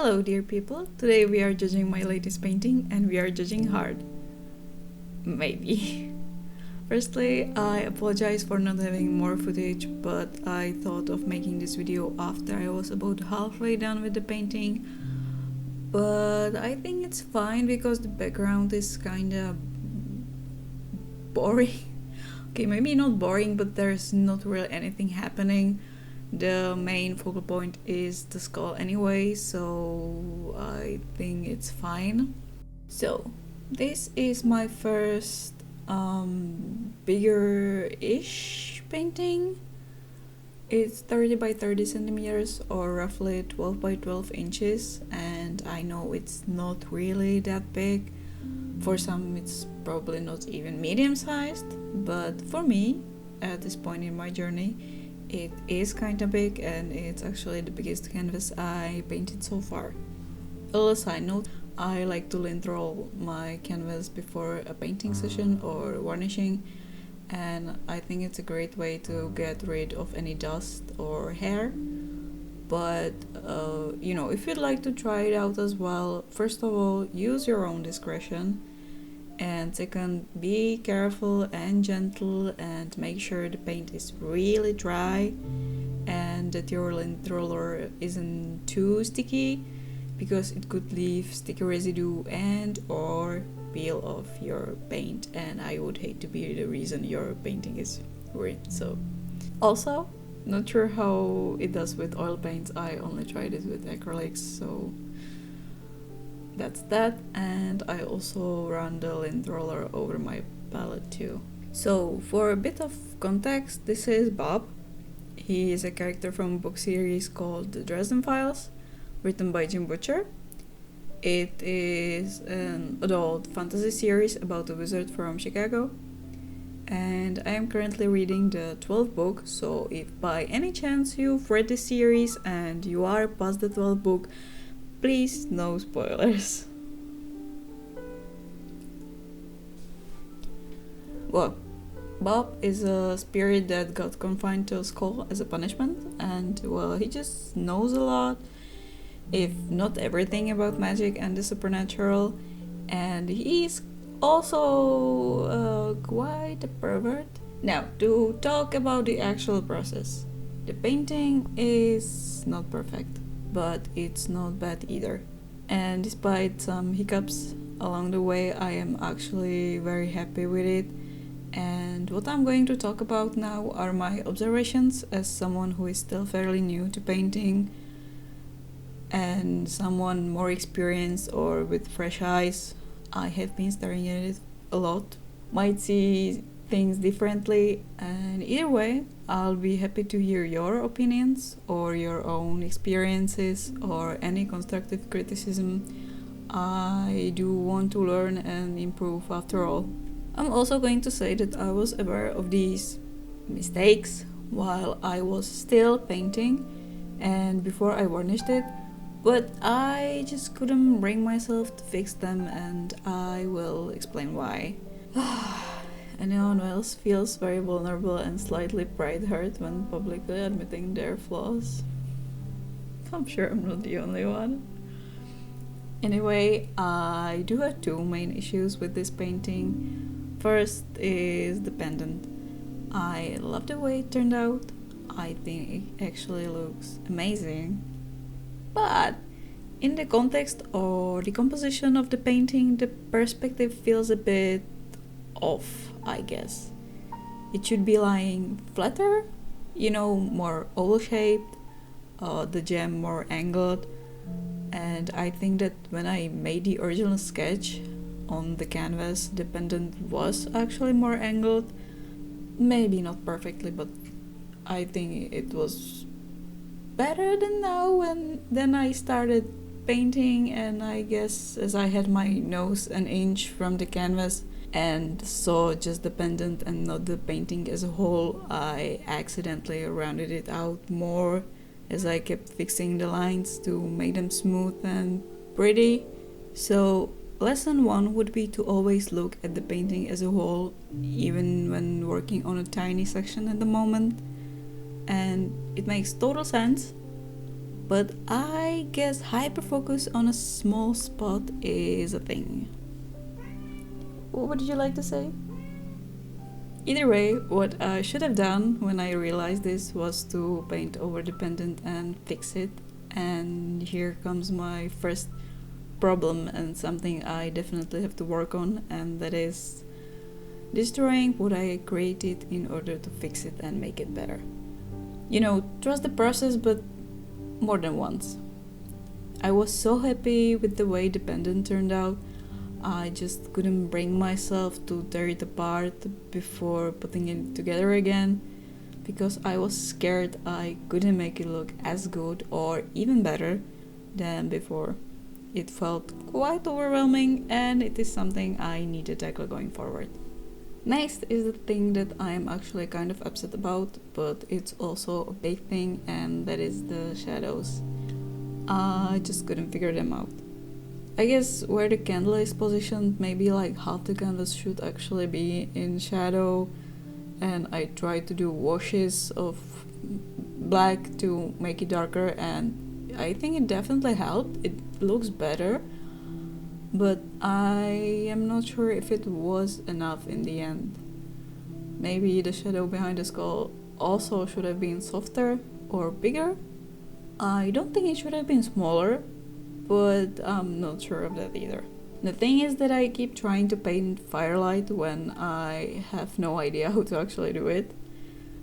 Hello dear people, today we are judging my latest painting and we are judging hard. Maybe. Firstly, I apologize for not having more footage, but I thought of making this video after I was about halfway done with the painting. But I think it's fine because the background is kinda boring. Okay, maybe not boring, but there's not really anything happening. The main focal point is the skull anyway, so I think it's fine. So, this is my first bigger-ish painting. It's 30 by 30 centimeters or roughly 12 by 12 inches, and I know it's not really that big. For some it's probably not even medium-sized, but for me, at this point in my journey, it is kinda big and it's actually the biggest canvas I painted so far. A little side note, I like to lint roll my canvas before a painting session or varnishing, and I think it's a great way to get rid of any dust or hair. But if you'd like to try it out as well, first of all, use your own discretion, and second, be careful and gentle and make sure the paint is really dry and that your lint roller isn't too sticky, because it could leave sticky residue and or peel off your paint, and I would hate to be the reason your painting is ruined. So also, not sure how it does with oil paints, I only tried it with acrylics, so that's that. And I also run the lint roller over my palette too. So for a bit of context, this is Bob. He is a character from a book series called The Dresden Files, written by Jim Butcher. It is an adult fantasy series about a wizard from Chicago, and I am currently reading the 12th book, so if by any chance you've read this series and you are past the 12th book, please no spoilers. Well, Bob is a spirit that got confined to a skull as a punishment, and well, he just knows a lot, if not everything, about magic and the supernatural, and he's also quite a pervert. Now, to talk about the actual process. The painting is not perfect, but it's not bad either. And despite some hiccups along the way, I am actually very happy with it. And what I'm going to talk about now are my observations as someone who is still fairly new to painting and someone more experienced or with fresh eyes. I have been staring at it a lot, might see things differently, and either way, I'll be happy to hear your opinions or your own experiences or any constructive criticism. I do want to learn and improve after all. I'm also going to say that I was aware of these mistakes while I was still painting and before I varnished it, but I just couldn't bring myself to fix them, and I will explain why. Anyone else feels very vulnerable and slightly pride hurt when publicly admitting their flaws? I'm sure I'm not the only one. Anyway, I do have two main issues with this painting. First is the pendant. I love the way it turned out. I think it actually looks amazing. But in the context or the composition of the painting, the perspective feels a bit off, I guess. It should be lying flatter, more oval-shaped, the gem more angled. And I think that when I made the original sketch on the canvas, the pendant was actually more angled. Maybe not perfectly, but I think it was better than now. And then I started painting, and I guess as I had my nose an inch from the canvas and saw just the pendant and not the painting as a whole, I accidentally rounded it out more as I kept fixing the lines to make them smooth and pretty. So lesson 1 would be to always look at the painting as a whole, even when working on a tiny section at the moment. And it makes total sense, but I guess hyperfocus on a small spot is a thing. What would you like to say? Either way, what I should have done when I realized this was to paint over the pendant and fix it. And here comes my first problem and something I definitely have to work on, and that is destroying what I created in order to fix it and make it better. You know, trust the process, but more than once. I was so happy with the way the pendant turned out. I just couldn't bring myself to tear it apart before putting it together again, because I was scared I couldn't make it look as good or even better than before. It felt quite overwhelming, and it is something I need to tackle going forward. Next is the thing that I am actually kind of upset about, but it's also a big thing, and that is the shadows. I just couldn't figure them out. I guess where the candle is positioned, maybe like half the canvas should actually be in shadow, and I tried to do washes of black to make it darker, and I think it definitely helped. It looks better, but I am not sure if it was enough in the end. Maybe the shadow behind the skull also should have been softer or bigger. I don't think it should have been smaller, but I'm not sure of that either. The thing is that I keep trying to paint firelight when I have no idea how to actually do it.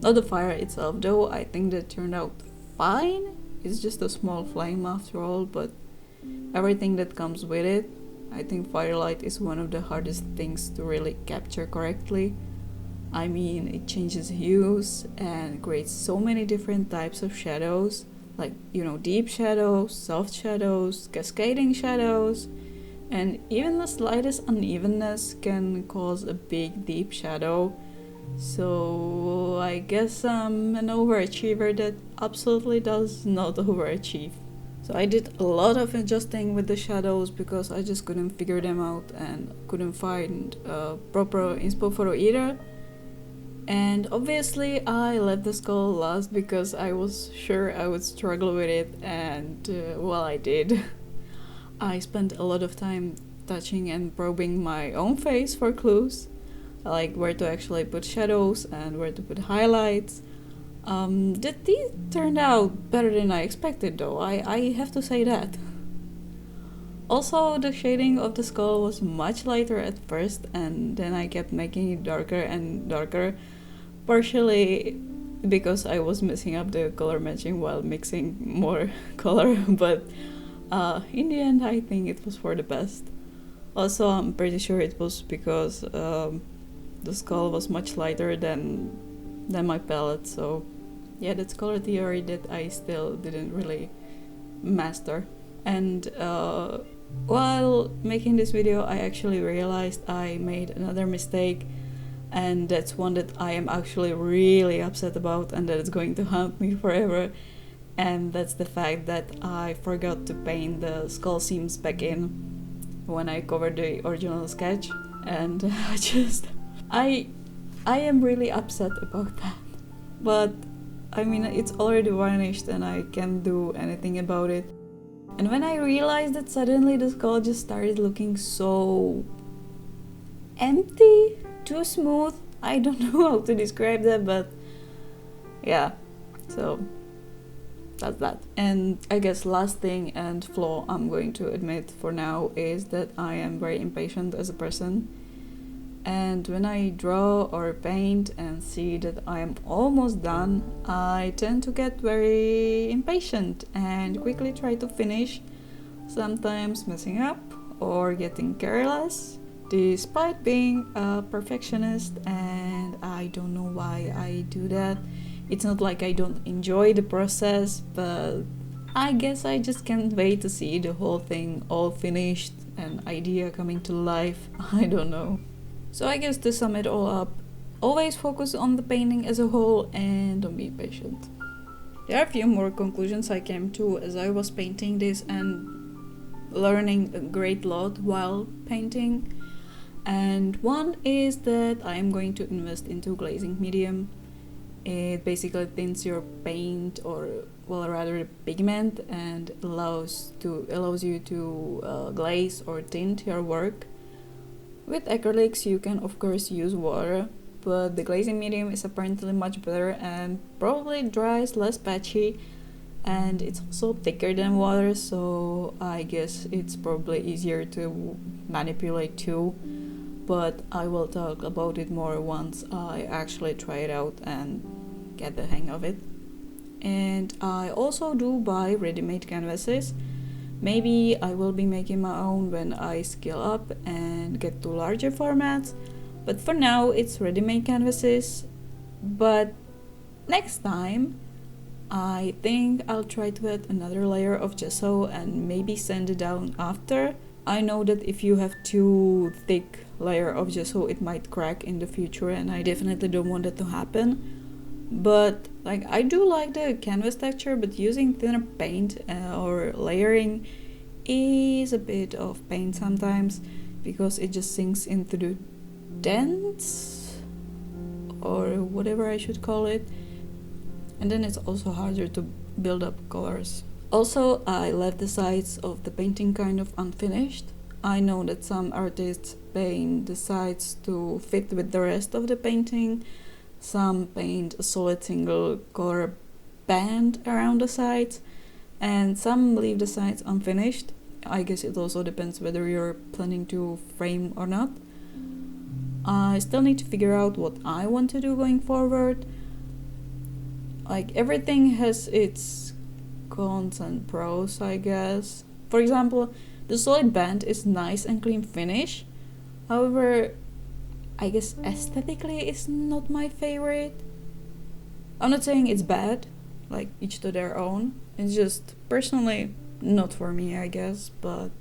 Not the fire itself though, I think that turned out fine. It's just a small flame after all, but everything that comes with it. I think firelight is one of the hardest things to really capture correctly. I mean, it changes hues and creates so many different types of shadows, like, you know, deep shadows, soft shadows, cascading shadows, and even the slightest unevenness can cause a big deep shadow. So I guess I'm an overachiever that absolutely does not overachieve. So I did a lot of adjusting with the shadows because I just couldn't figure them out and couldn't find a proper inspo photo either. And obviously I left the skull last because I was sure I would struggle with it, and well, I did. I spent a lot of time touching and probing my own face for clues, like where to actually put shadows and where to put highlights. The teeth turned out better than I expected though, I have to say that. Also, the shading of the skull was much lighter at first, and then I kept making it darker and darker, partially because I was messing up the color matching while mixing more color, but in the end I think it was for the best. Also, I'm pretty sure it was because the skull was much lighter than my palette, so yeah, that's color theory that I still didn't really master. And while making this video, I actually realized I made another mistake, and that's one that I am actually really upset about and that is going to haunt me forever. And that's the fact that I forgot to paint the skull seams back in when I covered the original sketch, and I am really upset about that. But I mean, it's already varnished and I can't do anything about it. And when I realized that, suddenly the skull just started looking so empty, too smooth. I don't know how to describe that, but yeah, so that's that. And I guess last thing and flaw I'm going to admit for now is that I am very impatient as a person. And when I draw or paint and see that I am almost done, I tend to get very impatient and quickly try to finish, sometimes messing up or getting careless, despite being a perfectionist, and I don't know why I do that. It's not like I don't enjoy the process, but I guess I just can't wait to see the whole thing all finished, an idea coming to life. I don't know. So I guess to sum it all up, always focus on the painting as a whole and don't be patient. There are a few more conclusions I came to as I was painting this and learning a great lot while painting. And one is that I am going to invest into glazing medium. It basically tints your paint or well, rather the pigment, and allows you to glaze or tint your work. With acrylics you can of course use water, but the glazing medium is apparently much better and probably dries less patchy, and it's also thicker than water, so I guess it's probably easier to manipulate too. But I will talk about it more once I actually try it out and get the hang of it. And I also do buy ready-made canvases. Maybe I will be making my own when I scale up and get to larger formats, but for now it's ready-made canvases. But next time I think I'll try to add another layer of gesso and maybe sand it down after. I know that if you have too thick layer of gesso it might crack in the future, and I definitely don't want that to happen. But like, I do like the canvas texture, but using thinner paint or layering is a bit of pain sometimes, because it just sinks into the dents or whatever I should call it, and then it's also harder to build up colors. Also, I left the sides of the painting kind of unfinished. I know that some artists paint the sides to fit with the rest of the painting. Some paint a solid single color band around the sides, and some leave the sides unfinished. I guess it also depends whether you're planning to frame or not. I still need to figure out what I want to do going forward. Like, everything has its cons and pros, I guess. For example, the solid band is nice and clean finish. However, I guess aesthetically it's not my favorite. I'm not saying it's bad, like each to their own. It's just personally not for me, I guess, but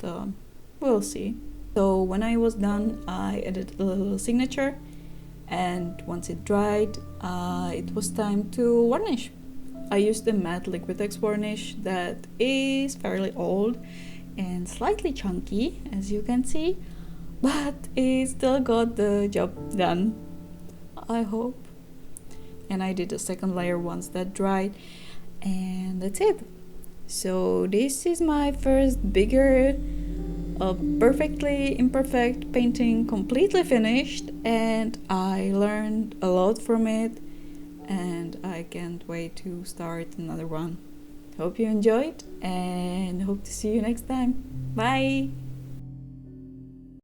we'll see. So when I was done, I added a little signature, and once it dried, it was time to varnish. I used a matte Liquitex varnish that is fairly old and slightly chunky, as you can see, but it still got the job done, I hope. And I did a second layer once that dried, and that's it. So this is my first bigger, perfectly imperfect painting, completely finished, and I learned a lot from it, and I can't wait to start another one. Hope you enjoyed, and hope to see you next time. Bye!